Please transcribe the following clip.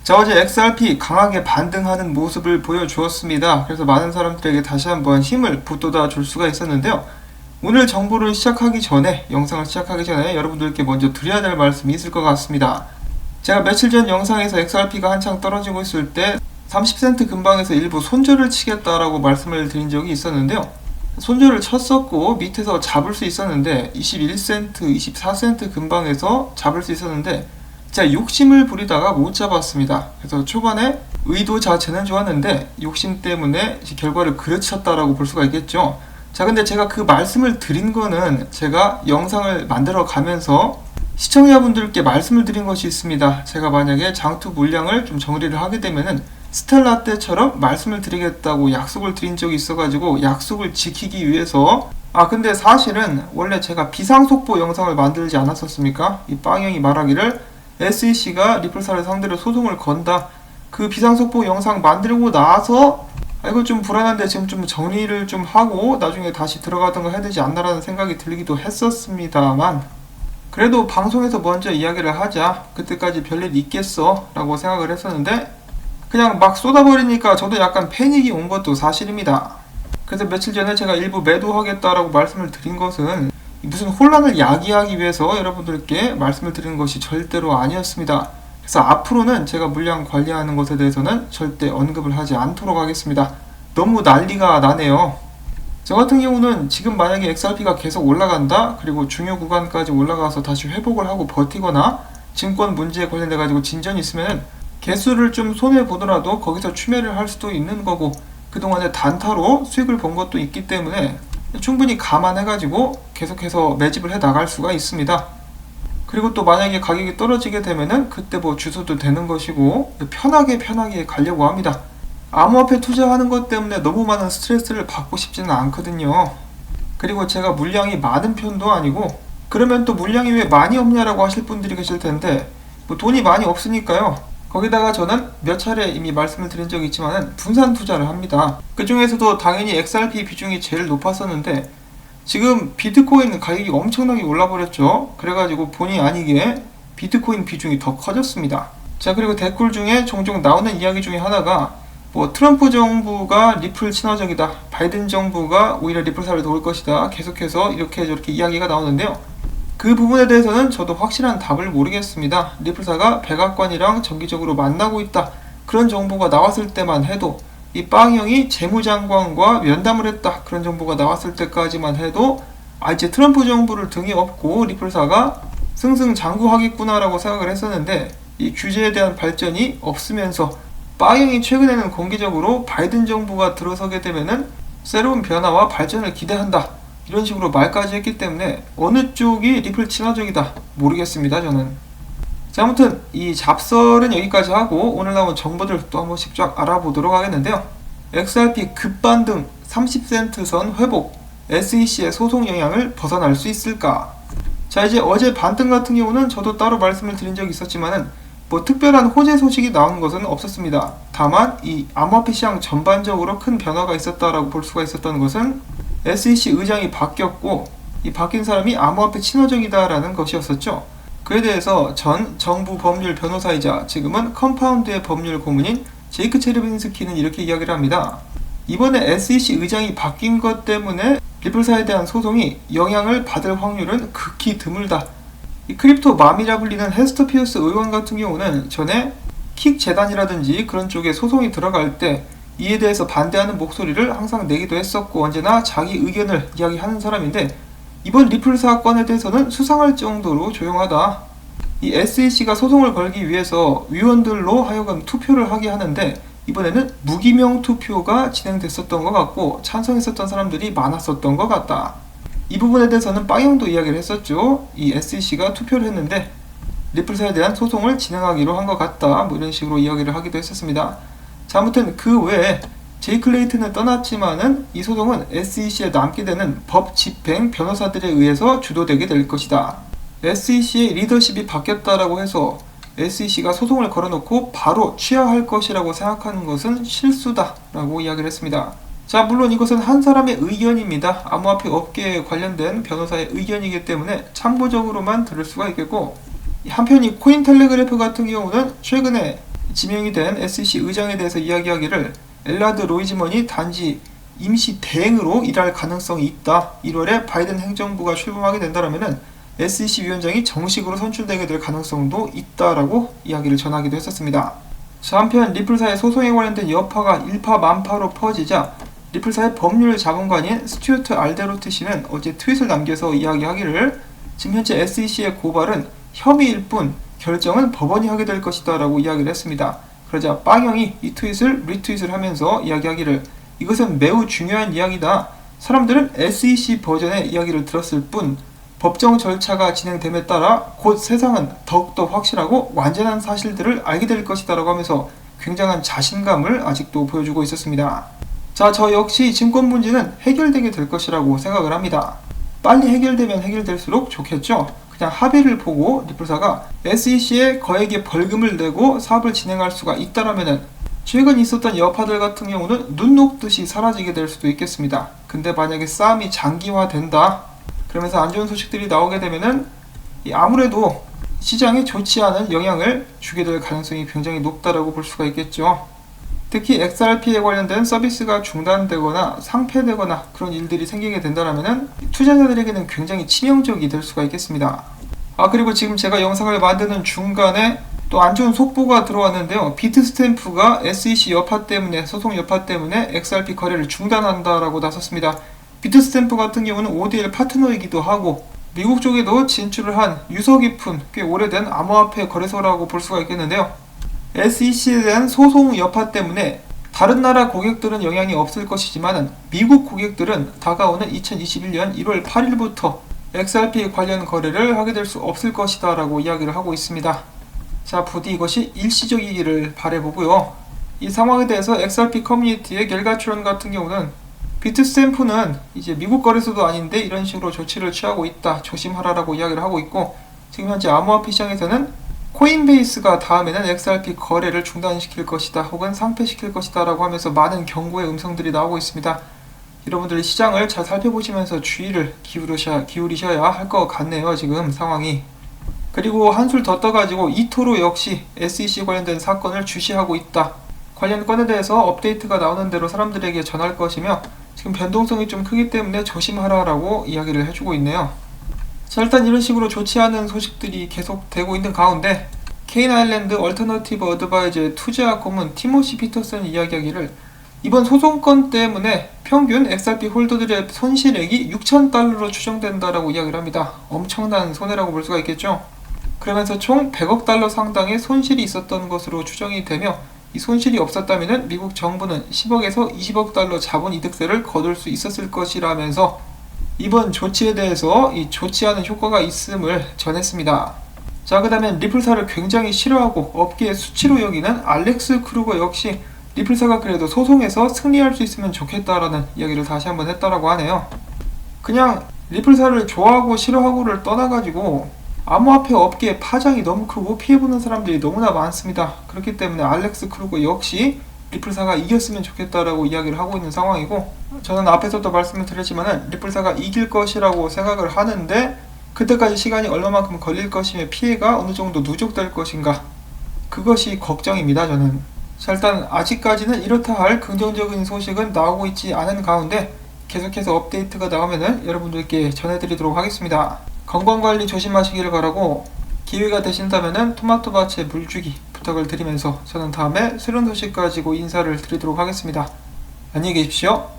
자, 어제 XRP 강하게 반등하는 모습을 보여주었습니다. 그래서 많은 사람들에게 다시 한번 힘을 북돋아 줄 수가 있었는데요. 오늘 정보를 시작하기 전에, 영상을 시작하기 전에 여러분들께 먼저 드려야 될 말씀이 있을 것 같습니다. 제가 며칠 전 영상에서 XRP가 한창 떨어지고 있을 때 30센트 근방에서 일부 손절을 치겠다라고 말씀을 드린 적이 있었는데요. 손절을 쳤었고 밑에서 잡을 수 있었는데 21센트, 24센트 근방에서 잡을 수 있었는데 제가 욕심을 부리다가 못 잡았습니다. 그래서 초반에 의도 자체는 좋았는데 욕심 때문에 결과를 그르쳤다라고 볼 수가 있겠죠. 자, 근데 제가 그 말씀을 드린 거는 제가 영상을 만들어 가면서 시청자분들께 말씀을 드린 것이 있습니다. 제가 만약에 장투 물량을 좀 정리를 하게 되면은 스텔라 때처럼 말씀을 드리겠다고 약속을 드린 적이 있어가지고 약속을 지키기 위해서 근데 사실은 원래 제가 비상속보 영상을 만들지 않았었습니까? 이 빵형이 말하기를 SEC가 리플사를 상대로 소송을 건다. 그 비상속보 영상 만들고 나서 이거 좀 불안한데 지금 좀 정리를 좀 하고 나중에 다시 들어가던가 해야 되지 않나라는 생각이 들기도 했었습니다만 그래도 방송에서 먼저 이야기를 하자. 그때까지 별일 있겠어 라고 생각을 했었는데 그냥 막 쏟아버리니까 저도 약간 패닉이 온 것도 사실입니다. 그래서 며칠 전에 제가 일부 매도하겠다라고 말씀을 드린 것은 무슨 혼란을 야기하기 위해서 여러분들께 말씀을 드리는 것이 절대로 아니었습니다. 그래서 앞으로는 제가 물량 관리하는 것에 대해서는 절대 언급을 하지 않도록 하겠습니다. 너무 난리가 나네요. 저 같은 경우는 지금 만약에 XRP가 계속 올라간다, 그리고 중요 구간까지 올라가서 다시 회복을 하고 버티거나 증권 문제에 관련돼 가지고 진전이 있으면 개수를 좀 손해보더라도 거기서 추매를 할 수도 있는 거고 그동안에 단타로 수익을 본 것도 있기 때문에 충분히 감안해가지고 계속해서 매집을 해 나갈 수가 있습니다. 그리고 또 만약에 가격이 떨어지게 되면은 그때 뭐 주소도 되는 것이고 편하게 가려고 합니다. 암호화폐 투자하는 것 때문에 너무 많은 스트레스를 받고 싶지는 않거든요. 그리고 제가 물량이 많은 편도 아니고 그러면 또 물량이 왜 많이 없냐라고 하실 분들이 계실 텐데 뭐 돈이 많이 없으니까요. 거기다가 저는 몇 차례 이미 말씀을 드린 적이 있지만 분산 투자를 합니다. 그 중에서도 당연히 XRP 비중이 제일 높았었는데 지금 비트코인 가격이 엄청나게 올라버렸죠. 그래가지고 본의 아니게 비트코인 비중이 더 커졌습니다. 자, 그리고 댓글 중에 종종 나오는 이야기 중에 하나가 뭐 트럼프 정부가 리플 친화적이다, 바이든 정부가 오히려 리플사를 도울 것이다, 계속해서 이렇게 저렇게 이야기가 나오는데요. 그 부분에 대해서는 저도 확실한 답을 모르겠습니다. 리플사가 백악관이랑 정기적으로 만나고 있다, 그런 정보가 나왔을 때만 해도, 이 빵형이 재무장관과 면담을 했다, 그런 정보가 나왔을 때까지만 해도 이제 트럼프 정부를 등에 업고 리플사가 승승장구하겠구나 라고 생각을 했었는데 이 규제에 대한 발전이 없으면서 빵형이 최근에는 공개적으로 바이든 정부가 들어서게 되면은 새로운 변화와 발전을 기대한다, 이런 식으로 말까지 했기 때문에 어느 쪽이 리플 친화적이다 모르겠습니다, 저는. 자, 아무튼 이 잡설은 여기까지 하고 오늘 나온 정보들 또 한 번씩 쫙 알아보도록 하겠는데요. XRP 급반등, 30센트 선 회복, SEC의 소송 영향을 벗어날 수 있을까? 자, 이제 어제 반등 같은 경우는 저도 따로 말씀을 드린 적이 있었지만은 뭐 특별한 호재 소식이 나온 것은 없었습니다. 다만 이 암호화폐 시장 전반적으로 큰 변화가 있었다라고 볼 수가 있었던 것은 SEC 의장이 바뀌었고 이 바뀐 사람이 암호화폐 친화적이다라는 것이었었죠. 그에 대해서 전 정부 법률 변호사이자 지금은 컴파운드의 법률 고문인 제이크 체르빈스키는 이렇게 이야기를 합니다. 이번에 SEC 의장이 바뀐 것 때문에 리플사에 대한 소송이 영향을 받을 확률은 극히 드물다. 이 크립토 맘이라 불리는 헤스터 피어스 의원 같은 경우는 전에 킥 재단이라든지 그런 쪽에 소송이 들어갈 때 이에 대해서 반대하는 목소리를 항상 내기도 했었고 언제나 자기 의견을 이야기하는 사람인데 이번 리플 사건에 대해서는 수상할 정도로 조용하다. 이 SEC가 소송을 걸기 위해서 위원들로 하여금 투표를 하게 하는데 이번에는 무기명 투표가 진행됐었던 것 같고 찬성했었던 사람들이 많았었던 것 같다. 이 부분에 대해서는 빵형도 이야기를 했었죠. 이 SEC가 투표를 했는데 리플사에 대한 소송을 진행하기로 한 것 같다, 뭐 이런 식으로 이야기를 하기도 했었습니다. 자, 아무튼 그 외에 제이크 레이튼은 떠났지만은 이 소송은 SEC에 남게 되는 법 집행 변호사들에 의해서 주도되게 될 것이다. SEC의 리더십이 바뀌었다라고 해서 SEC가 소송을 걸어놓고 바로 취하할 것이라고 생각하는 것은 실수다라고 이야기를 했습니다. 자, 물론 이것은 한 사람의 의견입니다. 암호화폐 업계에 관련된 변호사의 의견이기 때문에 참고적으로만 들을 수가 있겠고, 한편 이 코인텔레그래프 같은 경우는 최근에 지명이 된 SEC 의장에 대해서 이야기하기를 엘라드 로이즈먼이 단지 임시 대행으로 일할 가능성이 있다. 1월에 바이든 행정부가 출범하게 된다면 SEC 위원장이 정식으로 선출되게 될 가능성도 있다라고 이야기를 전하기도 했었습니다. 한편 리플사의 소송에 관련된 여파가 일파만파로 퍼지자 리플사의 법률 자문관인 스튜어트 알데로트 씨는 어제 트윗을 남겨서 이야기하기를 지금 현재 SEC의 고발은 혐의일 뿐 결정은 법원이 하게 될 것이다 라고 이야기를 했습니다. 그러자 빠경이 이 트윗을 리트윗을 하면서 이야기하기를 이것은 매우 중요한 이야기다. 사람들은 SEC 버전의 이야기를 들었을 뿐 법정 절차가 진행됨에 따라 곧 세상은 더욱더 확실하고 완전한 사실들을 알게 될 것이다 라고 하면서 굉장한 자신감을 아직도 보여주고 있었습니다. 자, 저 역시 증권 문제는 해결되게 될 것이라고 생각을 합니다. 빨리 해결되면 해결될수록 좋겠죠. 그냥 합의를 보고 리플사가 SEC에 거액의 벌금을 내고 사업을 진행할 수가 있다라면은 최근 있었던 여파들 같은 경우는 눈 녹듯이 사라지게 될 수도 있겠습니다. 근데 만약에 싸움이 장기화된다 그러면서 안 좋은 소식들이 나오게 되면은 아무래도 시장에 좋지 않은 영향을 주게 될 가능성이 굉장히 높다라고 볼 수가 있겠죠. 특히 XRP에 관련된 서비스가 중단되거나 상폐되거나 그런 일들이 생기게 된다면 투자자들에게는 굉장히 치명적이 될 수가 있겠습니다. 그리고 지금 제가 영상을 만드는 중간에 또 안 좋은 속보가 들어왔는데요. 비트스탬프가 SEC 여파 때문에 소송 여파 때문에 XRP 거래를 중단한다라고 나섰습니다. 비트스탬프 같은 경우는 ODL 파트너이기도 하고 미국 쪽에도 진출을 한 유서 깊은 꽤 오래된 암호화폐 거래소라고 볼 수가 있겠는데요. SEC에 대한 소송 여파 때문에 다른 나라 고객들은 영향이 없을 것이지만 미국 고객들은 다가오는 2021년 1월 8일부터 XRP 관련 거래를 하게 될 수 없을 것이다 라고 이야기를 하고 있습니다. 자, 부디 이것이 일시적이기를 바라보고요. 이 상황에 대해서 XRP 커뮤니티의 겔가트론 같은 경우는 비트스탬프는 이제 미국 거래소도 아닌데 이런 식으로 조치를 취하고 있다. 조심하라라고 이야기를 하고 있고 지금 현재 암호화폐 시장에서는 코인베이스가 다음에는 XRP 거래를 중단시킬 것이다 혹은 상폐시킬 것이다 라고 하면서 많은 경고의 음성들이 나오고 있습니다. 여러분들이 시장을 잘 살펴보시면서 주의를 기울이셔야 할 것 같네요. 지금 상황이. 그리고 한술 더 떠가지고 이토로 역시 SEC 관련된 사건을 주시하고 있다. 관련 건에 대해서 업데이트가 나오는 대로 사람들에게 전할 것이며 지금 변동성이 좀 크기 때문에 조심하라라고 이야기를 해주고 있네요. 자, 일단 이런 식으로 좋지 않은 소식들이 계속되고 있는 가운데 케인 아일랜드 얼터너티브 어드바이저의 투자 고문 티모시 피터슨이 이야기하기를 이번 소송건 때문에 평균 XRP 홀더들의 손실액이 6,000달러로 추정된다라고 이야기를 합니다. 엄청난 손해라고 볼 수가 있겠죠. 그러면서 총 100억 달러 상당의 손실이 있었던 것으로 추정이 되며 이 손실이 없었다면 미국 정부는 10억에서 20억 달러 자본 이득세를 거둘 수 있었을 것이라면서 이번 조치에 대해서 이 좋지 않은 효과가 있음을 전했습니다. 자, 그 다음에 리플사를 굉장히 싫어하고 업계의 수치로 여기는 알렉스 크루거 역시 리플사가 그래도 소송에서 승리할 수 있으면 좋겠다라는 이야기를 다시 한번 했다라고 하네요. 그냥 리플사를 좋아하고 싫어하고를 떠나가지고 암호화폐 업계의 파장이 너무 크고 피해보는 사람들이 너무나 많습니다. 그렇기 때문에 알렉스 크루거 역시 리플사가 이겼으면 좋겠다라고 이야기를 하고 있는 상황이고 저는 앞에서도 말씀을 드렸지만 리플사가 이길 것이라고 생각을 하는데 그때까지 시간이 얼마만큼 걸릴 것이며 피해가 어느 정도 누적될 것인가 그것이 걱정입니다. 저는. 자, 일단 아직까지는 이렇다 할 긍정적인 소식은 나오고 있지 않은 가운데 계속해서 업데이트가 나오면은 여러분들께 전해드리도록 하겠습니다. 건강관리 조심하시기를 바라고 기회가 되신다면은 토마토밭에 물주기 부탁을 드리면서 저는 다음에 새로운 소식 가지고 인사를 드리도록 하겠습니다. 안녕히 계십시오.